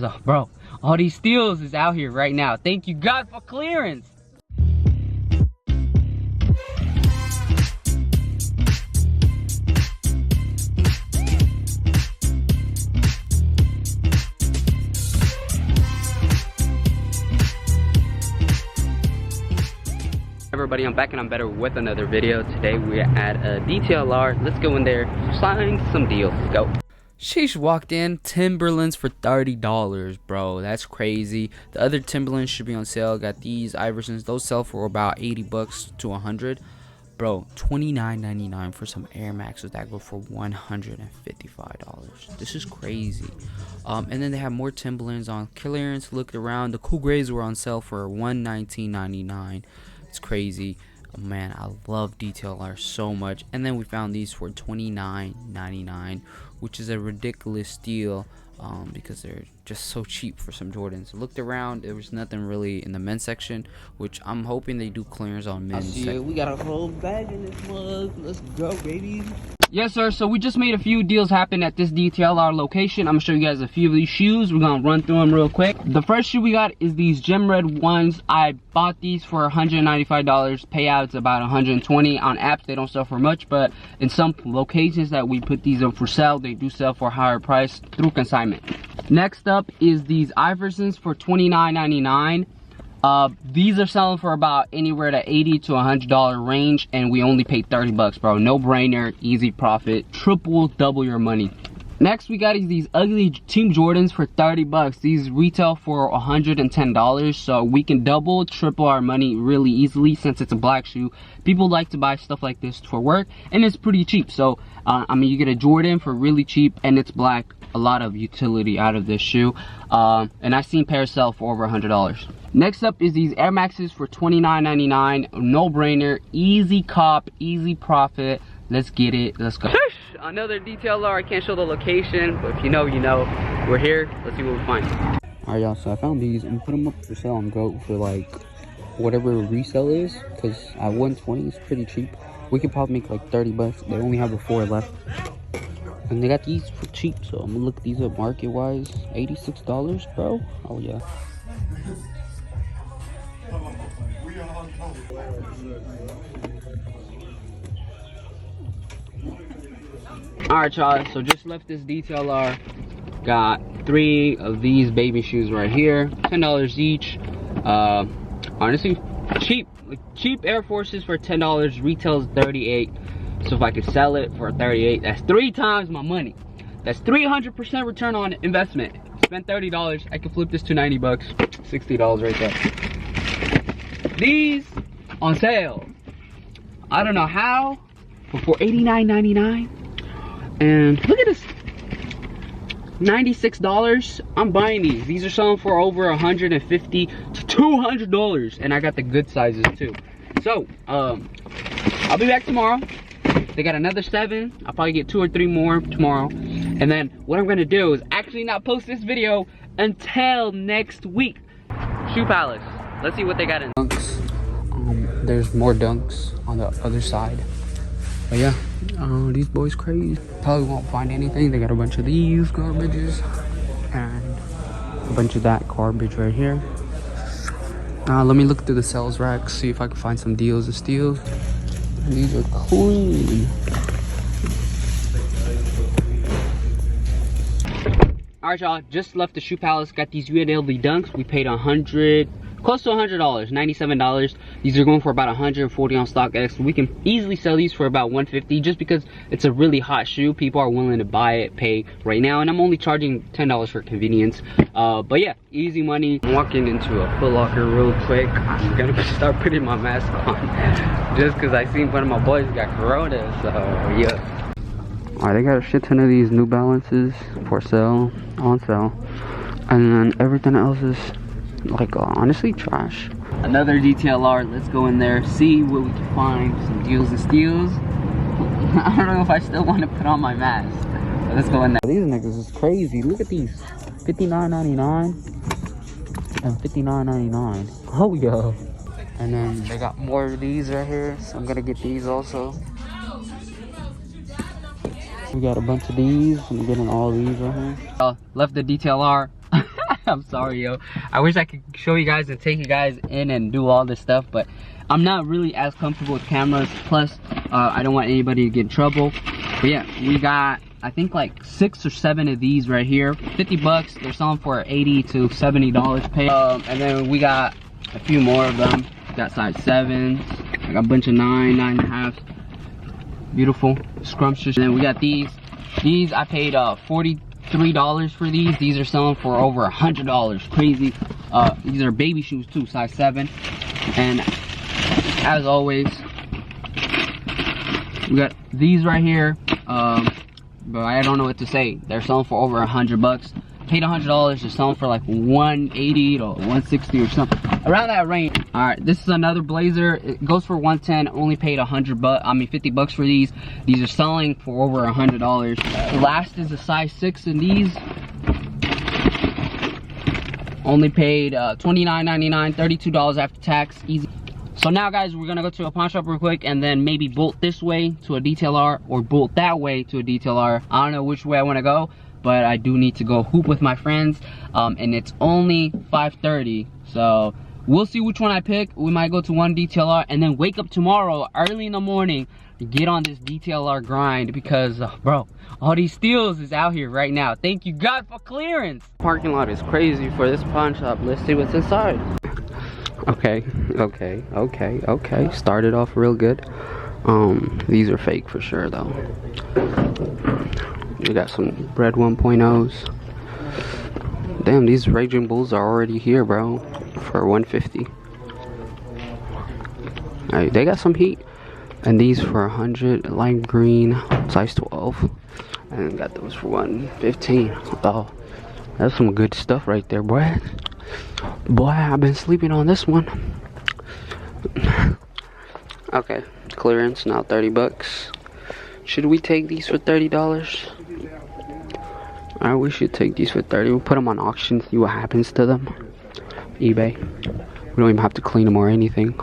So, bro, all these steals is out here right now. Thank you God for clearance. Everybody, I'm back and I'm better with another video. Today we're at a DTLR. Let's go in there, find some deals. Let's go. Sheesh, walked in, Timberlands for $30, bro. That's crazy. The other Timberlands should be on sale. Got these Iversons. Those sell for about 80 bucks to 100. Bro, $29.99 for some Air Maxes that go for $155. This is crazy. And then they have more Timberlands on clearance. Looked around. The cool grays were on sale for $119.99. It's crazy. Man, I love DTLR so much. And then we found these for $29.99, which is a ridiculous steal because they're just so cheap for some Jordans. Looked around, there was nothing really in the men's section, which I'm hoping they do clearance on men's. We got a whole bag in this mug. Let's go, baby. Yes, sir. So we just made a few deals happen at this DTLR location. I'm gonna show you guys a few of these shoes. We're gonna run through them real quick. The first shoe we got is these gem red ones. I bought these for $195. Payouts about $120. On apps they don't sell for much, but in some locations that we put these up for sale, they do sell for a higher price through consignment. Next up is these Iversons for $29.99. These are selling for about anywhere to $80 to $100 range, and we only paid 30 bucks, bro. No brainer, easy profit, double your money. Next, we got these ugly Team Jordans for 30 bucks. These retail for $110, so we can triple our money really easily since it's a black shoe. People like to buy stuff like this for work, and it's pretty cheap. So, I mean, you get a Jordan for really cheap, and it's black. A lot of utility out of this shoe, and I've seen pairs sell for over $100. Next up is these Air Maxes for $29.99. No brainer, easy cop, easy profit. Let's get it. Let's go. Another DTLR. I can't show the location, but if you know, you know. We're here. Let's see what we find. All right, y'all. So I found these and put them up for sale on GOAT for like whatever resale is, because at $120 it's pretty cheap. We could probably make like 30 bucks. They only have 4 left. And they got these for cheap, so I'm gonna look these up market wise. $86, bro. Oh yeah. Alright, y'all, so just left this DTLR. Got 3 of these baby shoes right here, $10 each. Honestly, cheap. Like, cheap Air Forces for $10, retails $38. So if I could sell it for $38, that's 3 times my money. That's 300% return on investment. Spent $30, I could flip this to 90 bucks, $60 right there. These on sale. I don't know how, but for $89.99. And look at this, $96. I'm buying these. These are selling for over $150 to $200, and I got the good sizes too. So I'll be back tomorrow. They got another 7. I'll probably get 2 or 3 more tomorrow. And then what I'm gonna do is actually not post this video until next week. Shoe Palace. Let's see what they got in dunks. There's more dunks on the other side. But yeah, these boys crazy. Probably won't find anything. They got a bunch of these garbages and a bunch of that garbage right here. Let me look through the sales racks, see if I can find some deals and steals. These are clean. Alright, y'all, just left the Shoe Palace. Got these UNLV dunks. We paid close to $100, $97. These are going for about $140 on STOCKX. We can easily sell these for about $150 just because it's a really hot shoe. People are willing to buy it, pay right now, and I'm only charging $10 for convenience. But yeah, easy money. I'm walking into a Foot Locker real quick. I'm gonna start putting my mask on just because I seen one of my boys got corona, so yeah. Alright, they got a shit ton of these New Balances for sale, on sale, and then everything else is like honestly trash. Another DTLR. Let's go in there, see what we can find, some deals and steals. I don't know if I still want to put on my mask, but let's go in there. These niggas is crazy. Look at these, $59.99 and $59.99. Oh yeah. And then they got more of these right here, so I'm gonna get these also. We got a bunch of these. I'm getting all these right here. Left the DTLR. I'm sorry, yo. I wish I could show you guys and take you guys in and do all this stuff, but I'm not really as comfortable with cameras. Plus, I don't want anybody to get in trouble. But yeah, we got, I think like 6 or 7 of these right here. 50 bucks. They're selling for $80 to $70 pay. And then we got a few more of them. Got size 7s. I got a bunch of 9, 9.5s. Beautiful, scrumptious. And then we got these. These I paid $43 for these. These are selling for over $100. Crazy. These are baby shoes too, size 7. And as always, we got these right here. But I don't know what to say. They're selling for over $100. Paid $100. They're selling for like $180 to $160 or something, around that range. All right, this is another blazer. It goes for $110. Only paid $50 for these. These are selling for over $100. The last is a size 6 in these. Only paid $29.99, $32 after tax. Easy. So now guys, we're gonna go to a pawn shop real quick and then maybe bolt this way to a DTLR or bolt that way to a DTLR. I don't know which way I want to go, but I do need to go hoop with my friends, and it's only 5:30, so we'll see which one I pick. We might go to one DTLR and then wake up tomorrow early in the morning to get on this DTLR grind, because bro, all these steals is out here right now. Thank you God for clearance. Parking lot is crazy for this pawn shop. Let's see what's inside. Okay. Started off real good. These are fake for sure though. We got some Red 1.0s. Damn, these Raging Bulls are already here, bro, for $150. Alright, they got some heat. And these for $100, lime green, size 12. And got those for $115. Oh, that's some good stuff right there, boy. Boy, I've been sleeping on this one. Okay, clearance now, 30 bucks. Should we take these for $30? Alright, we should take these for 30. We'll put them on auction, see what happens to them. eBay. We don't even have to clean them or anything.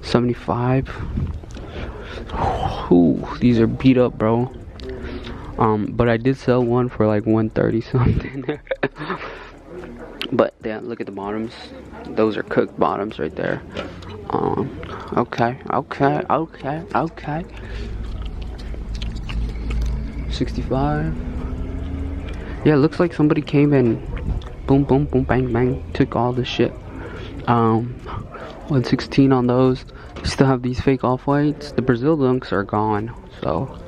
75. Ooh, these are beat up, bro. But I did sell one for like 130 something. But yeah, look at the bottoms. Those are cooked bottoms right there. Okay. 65. Yeah, it looks like somebody came and boom, boom, boom, bang, bang, took all the shit. 116 on those. Still have these fake off-whites. The Brazil dunks are gone. So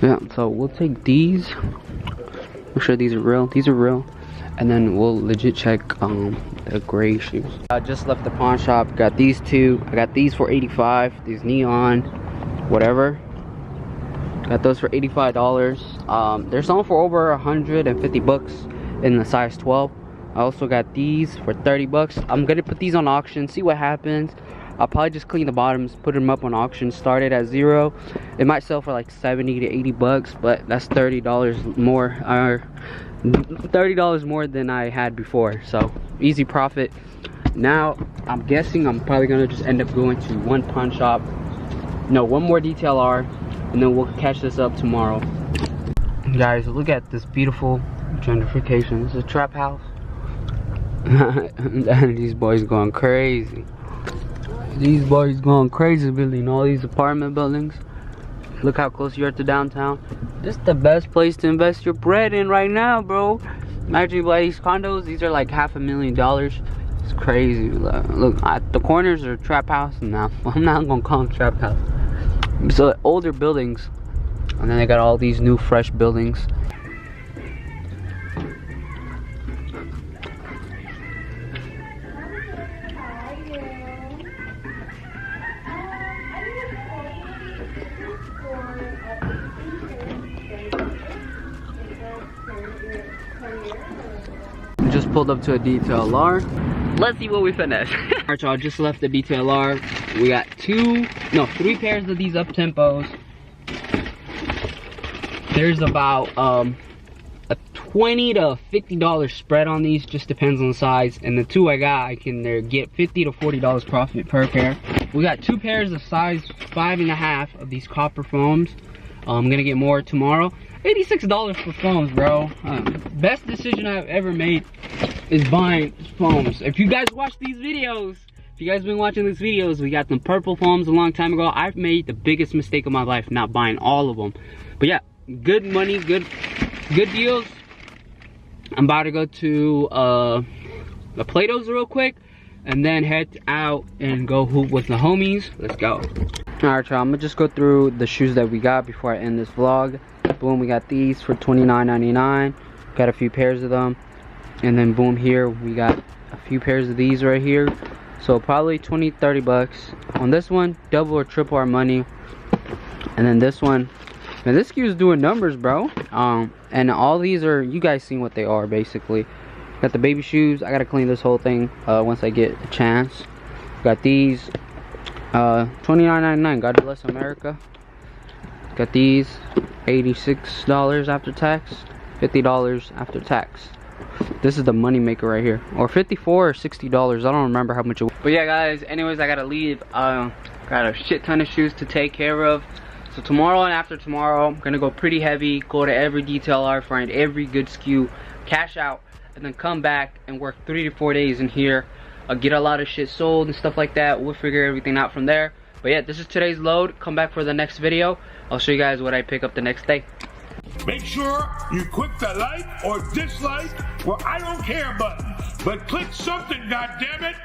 yeah, so we'll take these. I'm sure these are real. These are real. And then we'll legit check the gray shoes. I just left the pawn shop. Got these two. I got these for 85. These neon, whatever. Got those for $85. They're selling for over 150 bucks in the size 12. I also got these for 30 bucks. I'm gonna put these on auction, see what happens. I'll probably just clean the bottoms, put them up on auction, start it at 0. It might sell for like 70 to 80 bucks, but that's $30 more, or $30 more than I had before. So easy profit. Now I'm guessing I'm probably gonna just end up going to one pawn shop, no, one more DTLR, and then we'll catch this up tomorrow. Guys, look at this beautiful gentrification. This is a trap house. And these boys going crazy. These boys going crazy building all these apartment buildings. Look how close you are to downtown. This is the best place to invest your bread in right now, bro. Imagine you buy these condos. These are like $500,000. It's crazy. Look, the corners are trap house. Now I'm not gonna call them trap house. So older buildings, and then they got all these new fresh buildings. Just pulled up to a DTLR. Let's see what we finesse. Alright, y'all, just left the DTLR. We got 3 pairs of these up tempos. There's about a $20 to $50 spread on these, just depends on the size. And the 2 I got, I can get $50 to $40 profit per pair. We got 2 pairs of size 5.5 of these copper foams. I'm gonna get more tomorrow. $86 for foams, bro. Best decision I've ever made is buying foams. If you guys watch these videos, if you guys been watching these videos, we got them purple foams a long time ago. I've made the biggest mistake of my life not buying all of them. But yeah, good money, good deals. I'm about to go to the Plato's real quick and then head out and go hoop with the homies. Let's go. Alright, y'all, I'm gonna just go through the shoes that we got before I end this vlog. Boom, we got these for $29.99. Got a few pairs of them. And then boom, here we got a few pairs of these right here. So probably 20-30 bucks. On this one, double or triple our money. And then this one, man, this SKU is doing numbers, bro. And all these are, you guys seen what they are basically. Got the baby shoes. I gotta clean this whole thing once I get a chance. Got these $29.99. God bless America. Got these $86 after tax, $50 after tax. This is the money maker right here, or $54 or $60. I don't remember how much it was. But yeah, guys, anyways, I gotta leave. Got a shit ton of shoes to take care of. So tomorrow and after tomorrow, I'm gonna go pretty heavy, go to every DTLR, find every good SKU, cash out, and then come back and work 3 to 4 days in here. I'll get a lot of shit sold and stuff like that. We'll figure everything out from there. But yeah, this is today's load. Come back for the next video. I'll show you guys what I pick up the next day. Make sure you click the like or dislike, or I don't care button, but click something, goddammit.